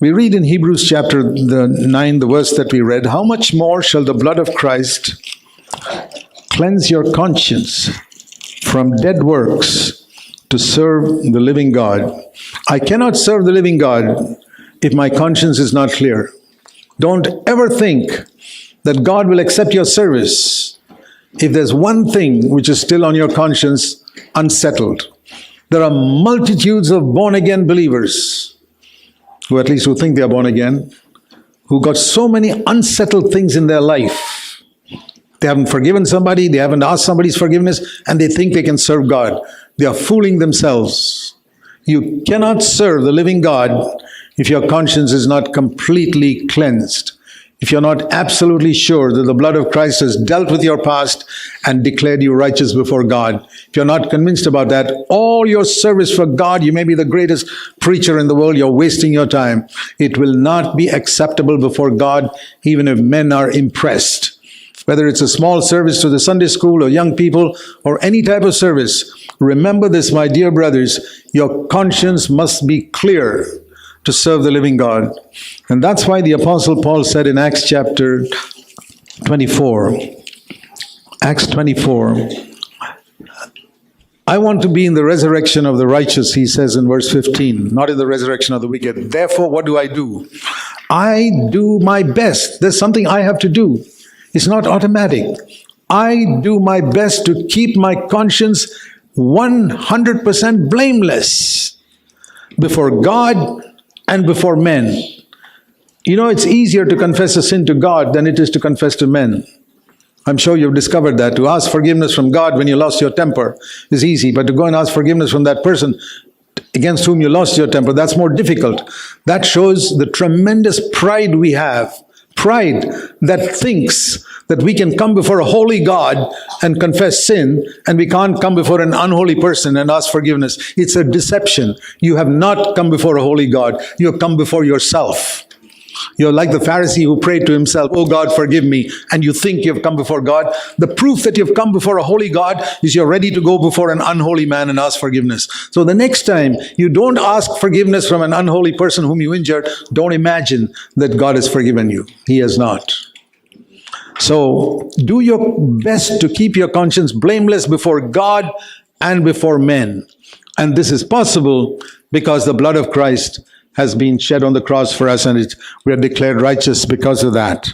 We read in Hebrews chapter 9, the verse that we read, how much more shall the blood of Christ cleanse your conscience from dead works to serve the living God? I cannot serve the living God if my conscience is not clear. Don't ever think that God will accept your service if there's one thing which is still on your conscience unsettled. There are multitudes of born-again believers, who at least who think they are born again, who got so many unsettled things in their life. They haven't forgiven somebody, they haven't asked somebody's forgiveness, and they think they can serve God. They are fooling themselves. You cannot serve the living God if your conscience is not completely cleansed. If you're not absolutely sure that the blood of Christ has dealt with your past and declared you righteous before God, if you're not convinced about that, all your service for God, you may be the greatest preacher in the world, you're wasting your time. It will not be acceptable before God, even if men are impressed. Whether it's a small service to the Sunday school or young people or any type of service, remember this, my dear brothers, your conscience must be clear to serve the living God. And that's why the Apostle Paul said in Acts chapter 24, Acts 24, I want to be in the resurrection of the righteous, he says in verse 15, not in the resurrection of the wicked. Therefore, what do? I do my best. There's something I have to do. It's not automatic. I do my best to keep my conscience 100% blameless before God and before men. You know, it's easier to confess a sin to God than it is to confess to men. I'm sure you've discovered that. To ask forgiveness from God when you lost your temper is easy, but to go and ask forgiveness from that person against whom you lost your temper, that's more difficult. That shows the tremendous pride we have. Pride that thinks that we can come before a holy God and confess sin, and we can't come before an unholy person and ask forgiveness. It's a deception. You have not come before a holy God. You have come before yourself. You're like the Pharisee who prayed to himself, oh God, forgive me, and you think you've come before God. The proof that you've come before a holy God is you're ready to go before an unholy man and ask forgiveness. So the next time you don't ask forgiveness from an unholy person whom you injured, don't imagine that God has forgiven you. He has not. So do your best to keep your conscience blameless before God and before men. And this is possible because the blood of Christ has been shed on the cross for us, and we are declared righteous because of that.